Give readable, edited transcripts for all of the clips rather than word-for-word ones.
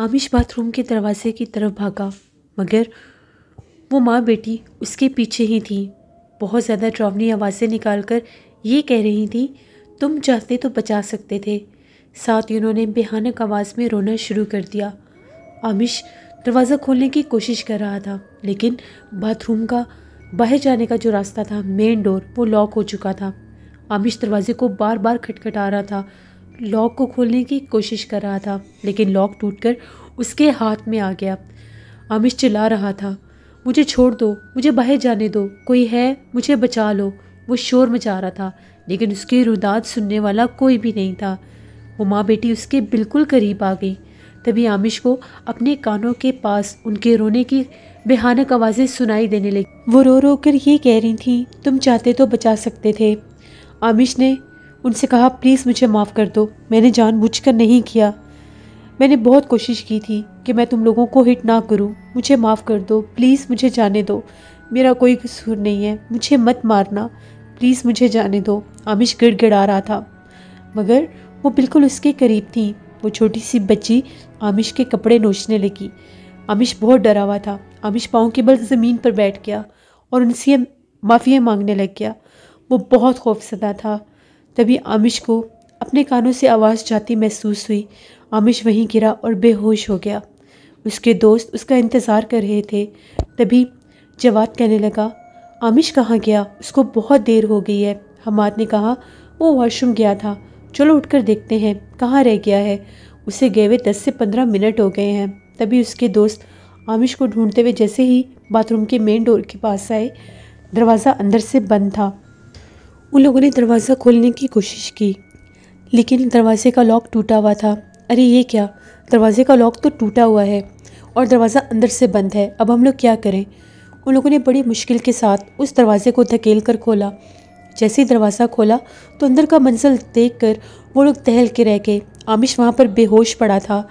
आमिश bathroom के दरवाजे की तरफ भागा, मगर वो माँ बेटी उसके पीछे ही थी। बहुत ज़्यादा डरावनी आवाज़ें निकालकर ये कह रही थी, तुम चाहते तो बचा सकते थे। साथ ही उन्होंने भयानक आवाज़ में रोना शुरू कर दिया। आमिश दरवाज़ा खोलने की कोशिश कर रहा था, लेकिन बाथरूम का बाहर जाने का जो रास्ता था, मेन डोर, वो लॉक हो चुका था। आमिश दरवाजे को बार बार खटखटा रहा था, लॉक को खोलने की कोशिश कर रहा था, लेकिन लॉक टूटकर उसके हाथ में आ गया। आमिश चिल्ला रहा था, मुझे छोड़ दो, मुझे बाहर जाने दो, कोई है, मुझे बचा लो। वो शोर मचा रहा था, लेकिन उसकी रुदाद सुनने वाला कोई भी नहीं था। वो माँ बेटी उसके बिल्कुल करीब आ गई। तभी आमिश को अपने कानों के पास उनके रोने की भयानक आवाज़ें सुनाई देने लगी। वो रो रो कर ये कह रही थी, तुम चाहते तो बचा सकते थे। आमिश ने उनसे कहा, प्लीज़ मुझे माफ़ कर दो, मैंने जानबूझकर नहीं किया। मैंने बहुत कोशिश की थी कि मैं तुम लोगों को हिट ना करूं। मुझे माफ़ कर दो, प्लीज़ मुझे जाने दो, मेरा कोई कसूर नहीं है, मुझे मत मारना, प्लीज़ मुझे जाने दो। आमिश गिड़गिड़ा रहा था, मगर वो बिल्कुल उसके करीब थी। वो छोटी सी बच्ची आमिश के कपड़े नोचने लगी। आमिश बहुत डरा हुआ था। आमिश पाँव के बल ज़मीन पर बैठ गया और उनसे माफ़िया मांगने लग गया। वो बहुत खौफज़दा था। तभी आमिश को अपने कानों से आवाज़ जाती महसूस हुई। आमिश वहीं गिरा और बेहोश हो गया। उसके दोस्त उसका इंतज़ार कर रहे थे। तभी जवाद कहने लगा, आमिश कहाँ गया? उसको बहुत देर हो गई है। हमाद ने कहा, वो वॉशरूम गया था, चलो उठकर देखते हैं कहाँ रह गया है। उसे गए हुए 10 से 15 मिनट हो गए हैं। तभी उसके दोस्त आमिश को ढूंढते हुए जैसे ही बाथरूम के मेन डोर के पास आए, दरवाज़ा अंदर से बंद था। उन लोगों ने दरवाज़ा खोलने की कोशिश की, लेकिन दरवाजे का लॉक टूटा हुआ था। अरे ये क्या, दरवाजे का लॉक तो टूटा हुआ है और दरवाज़ा अंदर से बंद है, अब हम लोग क्या करें? उन लोगों ने बड़ी मुश्किल के साथ उस दरवाजे को धकेल कर खोला। जैसे ही दरवाज़ा खोला तो अंदर का मंजर देखकर वो लोग टहल के रह गए। आमिश वहाँ पर बेहोश पड़ा था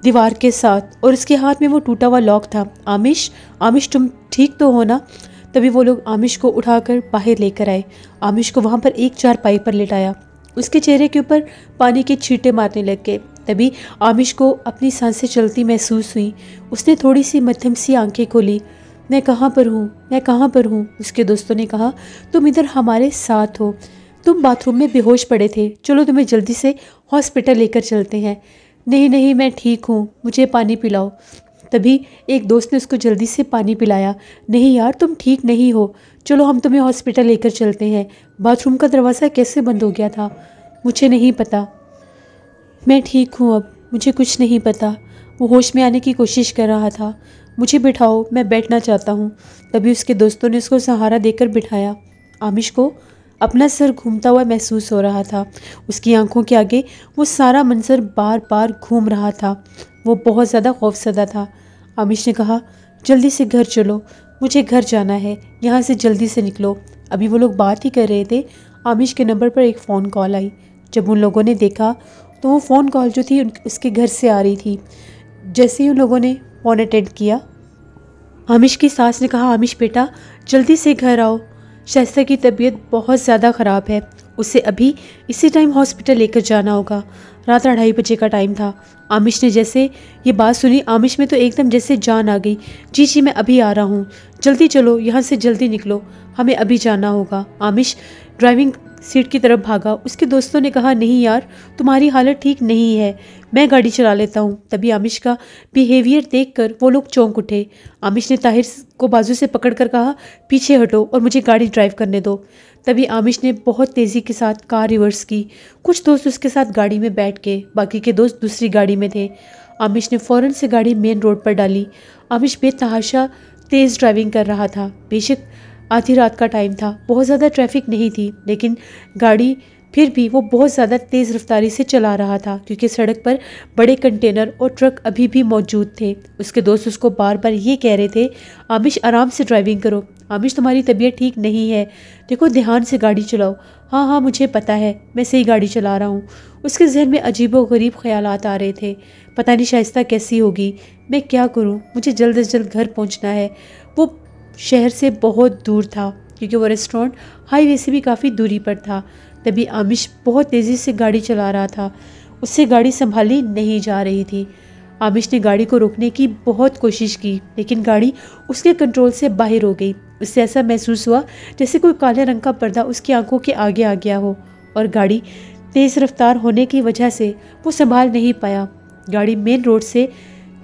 दीवार के साथ, और उसके हाथ में वो टूटा हुआ लॉक था। आमिश, आमिश तुम ठीक तो हो ना? तभी वो लोग आमिश को उठाकर बाहर लेकर आए। आमिश को वहाँ पर एक चारपाई पर लेटाया। उसके चेहरे के ऊपर पानी के छींटे मारने लग गए। तभी आमिश को अपनी सांसें चलती महसूस हुई। उसने थोड़ी सी मध्यम सी आंखें खोली। मैं कहाँ पर हूँ, मैं कहाँ पर हूँ? उसके दोस्तों ने कहा, तुम इधर हमारे साथ हो, तुम बाथरूम में बेहोश पड़े थे, चलो तुम्हें जल्दी से हॉस्पिटल लेकर चलते हैं। नहीं नहीं, मैं ठीक हूँ, मुझे पानी पिलाओ। तभी एक दोस्त ने उसको जल्दी से पानी पिलाया। नहीं यार, तुम ठीक नहीं हो, चलो हम तुम्हें हॉस्पिटल लेकर चलते हैं। बाथरूम का दरवाज़ा कैसे बंद हो गया था? मुझे नहीं पता, मैं ठीक हूँ, अब मुझे कुछ नहीं पता। वो होश में आने की कोशिश कर रहा था। मुझे बिठाओ, मैं बैठना चाहता हूँ। तभी उसके दोस्तों ने उसको सहारा देकर बिठाया। आमिश को अपना सर घूमता हुआ महसूस हो रहा था। उसकी आंखों के आगे वो सारा मंजर बार बार घूम रहा था। वो बहुत ज़्यादा खौफज़दा था। आमिश ने कहा, जल्दी से घर चलो, मुझे घर जाना है, यहाँ से जल्दी से निकलो। अभी वो लोग बात ही कर रहे थे, आमिश के नंबर पर एक फ़ोन कॉल आई। जब उन लोगों ने देखा तो वो फ़ोन कॉल जो थी उसके घर से आ रही थी। जैसे ही उन लोगों ने फ़ोन अटेंड किया, आमिश की सास ने कहा, आमिश बेटा जल्दी से घर आओ, शाइस्ता की तबीयत बहुत ज़्यादा ख़राब है, उसे अभी इसी टाइम हॉस्पिटल लेकर जाना होगा। रात 2:30 बजे का टाइम था। आमिश ने जैसे ये बात सुनी, आमिश में तो एकदम जैसे जान आ गई। जी जी, मैं अभी आ रहा हूँ, जल्दी चलो, यहाँ से जल्दी निकलो, हमें अभी जाना होगा। आमिश ड्राइविंग सीट की तरफ भागा। उसके दोस्तों ने कहा, नहीं यार, तुम्हारी हालत ठीक नहीं है, मैं गाड़ी चला लेता हूँ। तभी आमिश का बिहेवियर देखकर वो लोग चौंक उठे। आमिश ने ताहिर को बाजू से पकड़कर कहा, पीछे हटो और मुझे गाड़ी ड्राइव करने दो। तभी आमिश ने बहुत तेज़ी के साथ कार रिवर्स की। कुछ दोस्त उसके साथ गाड़ी में बैठ गए, बाकी के दोस्त दूसरी गाड़ी में थे। आमिश ने फ़ौरन से गाड़ी मेन रोड पर डाली। आमिश बेतहाशा तेज़ ड्राइविंग कर रहा था। बेशक आधी रात का टाइम था, बहुत ज़्यादा ट्रैफिक नहीं थी, लेकिन गाड़ी फिर भी वो बहुत ज़्यादा तेज़ रफ्तारी से चला रहा था, क्योंकि सड़क पर बड़े कंटेनर और ट्रक अभी भी मौजूद थे। उसके दोस्त उसको बार बार ये कह रहे थे, आमिश आराम से ड्राइविंग करो, आमिश तुम्हारी तबीयत ठीक नहीं है, देखो ध्यान से गाड़ी चलाओ। हाँ हाँ, मुझे पता है, मैं सही गाड़ी चला रहा हूँ। उसके जहन में अजीबोगरीब ख्यालात आ रहे थे। पता नहीं शाइस्ता कैसी होगी, मैं क्या करूँ, मुझे जल्द से जल्द घर पहुँचना है। वो शहर से बहुत दूर था, क्योंकि वो रेस्टोरेंट हाईवे से भी काफ़ी दूरी पर था। तभी आमिश बहुत तेज़ी से गाड़ी चला रहा था, उससे गाड़ी संभाली नहीं जा रही थी। आमिश ने गाड़ी को रोकने की बहुत कोशिश की, लेकिन गाड़ी उसके कंट्रोल से बाहर हो गई। उससे ऐसा महसूस हुआ जैसे कोई काले रंग का पर्दा उसकी आंखों के आगे आ गया हो, और गाड़ी तेज़ रफ्तार होने की वजह से वो संभाल नहीं पाया। गाड़ी मेन रोड से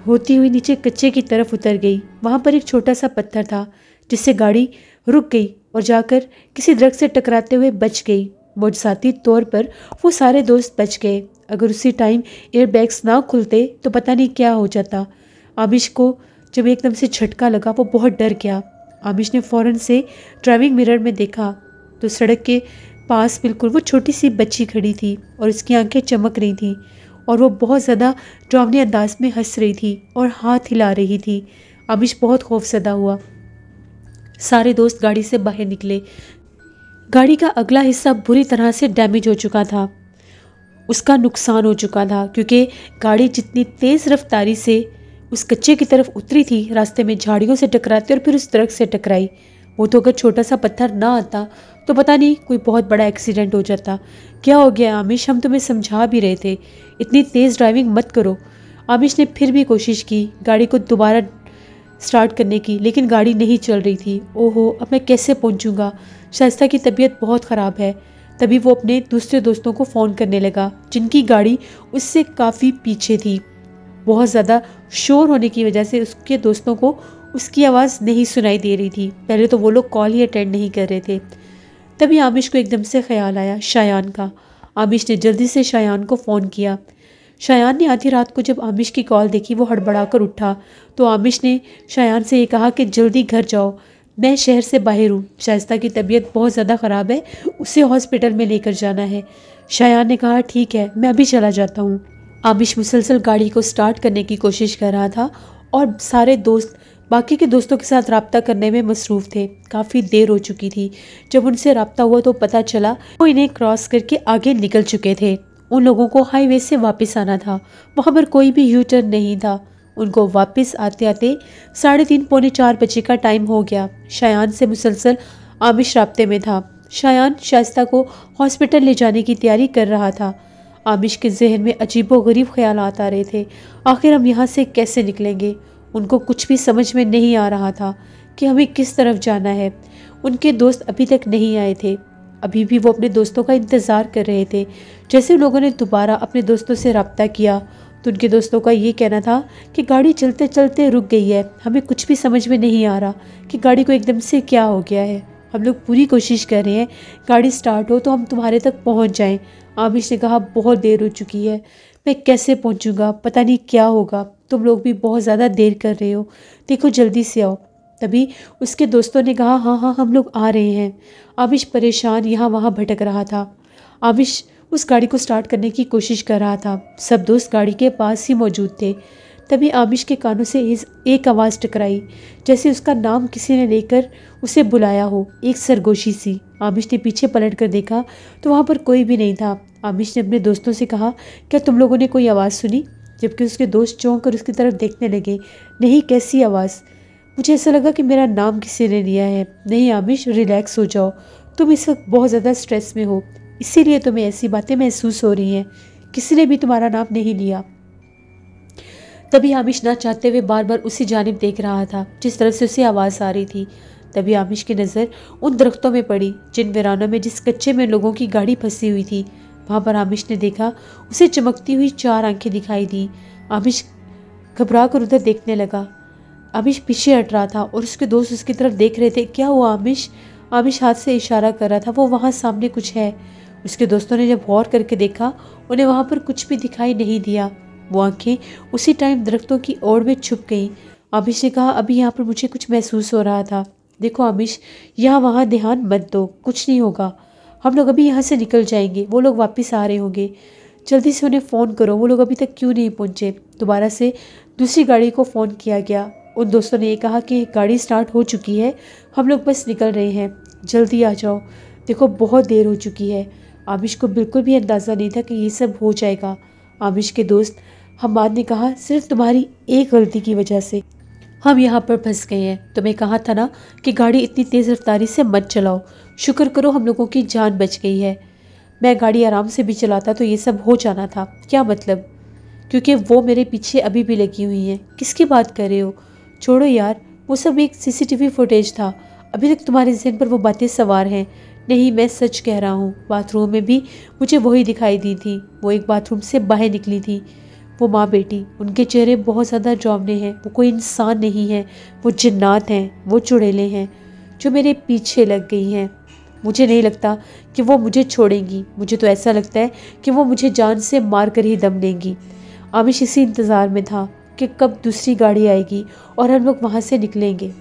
होती हुई नीचे कच्चे की तरफ उतर गई। वहाँ पर एक छोटा सा पत्थर था जिससे गाड़ी रुक गई और जाकर किसी दरख्त से टकराते हुए बच गई। मौजसाती तौर पर वो सारे दोस्त बच गए। अगर उसी टाइम एयरबैग्स ना खुलते तो पता नहीं क्या हो जाता। आमिश को जब एकदम से झटका लगा वो बहुत डर गया। आमिश ने फ़ौरन से ड्राइविंग मिरर में देखा तो सड़क के पास बिल्कुल वो छोटी सी बच्ची खड़ी थी और उसकी आंखें चमक रही थीं और वो बहुत ज़्यादा डरावनी अंदाज में हंस रही थी और हाथ हिला रही थी। आमिश बहुत खौफजदा हुआ। सारे दोस्त गाड़ी से बाहर निकले। गाड़ी का अगला हिस्सा बुरी तरह से डैमेज हो चुका था, उसका नुकसान हो चुका था, क्योंकि गाड़ी जितनी तेज़ रफ्तारी से उस कच्चे की तरफ उतरी थी, रास्ते में झाड़ियों से टकराते और फिर उस दरख्त से टकराई। वो तो अगर छोटा सा पत्थर ना आता तो पता नहीं कोई बहुत बड़ा एक्सीडेंट हो जाता। क्या हो गया आमिश, हम तुम्हें समझा भी रहे थे, इतनी तेज़ ड्राइविंग मत करो। आमिश ने फिर भी कोशिश की गाड़ी को दोबारा स्टार्ट करने की, लेकिन गाड़ी नहीं चल रही थी। ओहो, अब मैं कैसे पहुंचूंगा? शाइस्ता की तबीयत बहुत ख़राब है। तभी वो अपने दूसरे दोस्तों को फ़ोन करने लगा जिनकी गाड़ी उससे काफ़ी पीछे थी। बहुत ज़्यादा शोर होने की वजह से उसके दोस्तों को उसकी आवाज़ नहीं सुनाई दे रही थी। पहले तो वो लोग कॉल ही अटेंड नहीं कर रहे थे। तभी आमिश को एकदम से ख्याल आया शायान का। आमिश ने जल्दी से शायान को फ़ोन किया। शायान ने आधी रात को जब आमिश की कॉल देखी वो हड़बड़ा कर उठा। तो आमिश ने शायान से ये कहा कि जल्दी घर जाओ, मैं शहर से बाहर हूँ, शाइस्ता की तबीयत बहुत ज़्यादा ख़राब है, उसे हॉस्पिटल में लेकर जाना है। शायान ने कहा ठीक है, मैं अभी चला जाता हूँ। आमिश मुसलसल गाड़ी को स्टार्ट करने की कोशिश कर रहा था और सारे दोस्त बाकी के दोस्तों के साथ रब्ता करने में मसरूफ़ थे। काफ़ी देर हो चुकी थी। जब उनसे रब्ता हुआ तो पता चला वो इन्हें क्रॉस करके आगे निकल चुके थे। उन लोगों को हाईवे से वापस आना था, वहाँ पर कोई भी यू टर्न नहीं था। उनको वापस आते आते 3:30 पौने 4 बजे का टाइम हो गया। शायान से मुसलसल आमिश राब्ते में था। शायान शाइस्ता को हॉस्पिटल ले जाने की तैयारी कर रहा था। आमिश के जहन में अजीबोगरीब ख्यालात आ रहे थे। आखिर हम यहाँ से कैसे निकलेंगे? उनको कुछ भी समझ में नहीं आ रहा था कि हमें किस तरफ जाना है। उनके दोस्त अभी तक नहीं आए थे। अभी भी वो अपने दोस्तों का इंतज़ार कर रहे थे। जैसे उन लोगों ने दोबारा अपने दोस्तों से रब्ता किया तो उनके दोस्तों का ये कहना था कि गाड़ी चलते चलते रुक गई है, हमें कुछ भी समझ में नहीं आ रहा कि गाड़ी को एकदम से क्या हो गया है। हम लोग पूरी कोशिश कर रहे हैं गाड़ी स्टार्ट हो तो हम तुम्हारे तक पहुंच जाएं। आमिश ने कहा बहुत देर हो चुकी है, मैं कैसे पहुंचूंगा, पता नहीं क्या होगा, तुम लोग भी बहुत ज़्यादा देर कर रहे हो, देखो जल्दी से आओ। तभी उसके दोस्तों ने कहा हाँ हाँ हम लोग आ रहे हैं। आमिश परेशान यहाँ वहाँ भटक रहा था। आमिश उस गाड़ी को स्टार्ट करने की कोशिश कर रहा था। सब दोस्त गाड़ी के पास ही मौजूद थे। तभी आमिश के कानों से एक आवाज़ टकराई, जैसे उसका नाम किसी ने लेकर उसे बुलाया हो, एक सरगोशी सी। आमिश ने पीछे पलट कर देखा तो वहाँ पर कोई भी नहीं था। आमिश ने अपने दोस्तों से कहा क्या तुम लोगों ने कोई आवाज़ सुनी? जबकि उसके दोस्त चौंक कर उसकी तरफ देखने लगे। नहीं, कैसी आवाज़? मुझे ऐसा लगा कि मेरा नाम किसी ने लिया है। नहीं आमिश, रिलैक्स हो जाओ, तुम इस वक्त बहुत ज़्यादा स्ट्रेस में हो, इसीलिए तुम्हें ऐसी बातें महसूस हो रही हैं, किसी ने भी तुम्हारा नाम नहीं लिया। तभी आमिश ना चाहते हुए बार बार उसी जानिब देख रहा था जिस तरफ से उसे आवाज़ आ रही थी। तभी आमिश की नज़र उन दरख्तों में पड़ी जिन वीरानों में जिस कच्चे में लोगों की गाड़ी फंसी हुई थी। वहाँ पर आमिश ने देखा उसे चमकती हुई 4 आंखें दिखाई दी। आमिश घबरा कर उधर देखने लगा। आमिश पीछे हट रहा था और उसके दोस्त उसकी तरफ देख रहे थे। क्या हुआ आमिश? आमिश हाथ से इशारा कर रहा था, वो वहाँ सामने कुछ है। उसके दोस्तों ने जब गौर करके देखा उन्हें वहाँ पर कुछ भी दिखाई नहीं दिया। वो आंखें उसी टाइम दरख्तों की ओर में छुप गईं। आमिश ने कहा अभी यहाँ पर मुझे कुछ महसूस हो रहा था। देखो आमिश, यहाँ वहाँ ध्यान मत दो, कुछ नहीं होगा, हम लोग अभी यहाँ से निकल जाएंगे, वो लोग वापस आ रहे होंगे, जल्दी से उन्हें फ़ोन करो, वो लोग अभी तक क्यों नहीं पहुँचे। दोबारा से दूसरी गाड़ी को फ़ोन किया गया। उन दोस्तों ने ये कहा कि गाड़ी स्टार्ट हो चुकी है, हम लोग बस निकल रहे हैं, जल्दी आ जाओ, देखो बहुत देर हो चुकी है। आमिश को बिल्कुल भी अंदाज़ा नहीं था कि ये सब हो जाएगा। आमिश के दोस्त हम्माद ने कहा सिर्फ तुम्हारी एक गलती की वजह से हम यहाँ पर फंस गए हैं। तुम्हें कहा था ना कि गाड़ी इतनी तेज़ रफ्तारी से मत चलाओ, शुक्र करो हम लोगों की जान बच गई है। मैं गाड़ी आराम से भी चलाता तो ये सब हो जाना था। क्या मतलब? क्योंकि वो मेरे पीछे अभी भी लगी हुई हैं। किसकी बात कर रहे हो? छोड़ो यार, वो सब एक सीसीटीवी फुटेज था। अभी तक तुम्हारे ज़हन पर वो बातें सवार हैं। नहीं, मैं सच कह रहा हूँ, बाथरूम में भी मुझे वही दिखाई दी थी। वो एक बाथरूम से बाहर निकली थी। वो माँ बेटी, उनके चेहरे बहुत ज़्यादा डरावने हैं। वो कोई इंसान नहीं है, वो जिन्नात हैं, वो चुड़ैलें हैं जो मेरे पीछे लग गई हैं। मुझे नहीं लगता कि वो मुझे छोड़ेंगी। मुझे तो ऐसा लगता है कि वो मुझे जान से मार कर ही दम लेंगी। आमिश इसी इंतज़ार में था कि कब दूसरी गाड़ी आएगी और हम लोग वहाँ से निकलेंगे।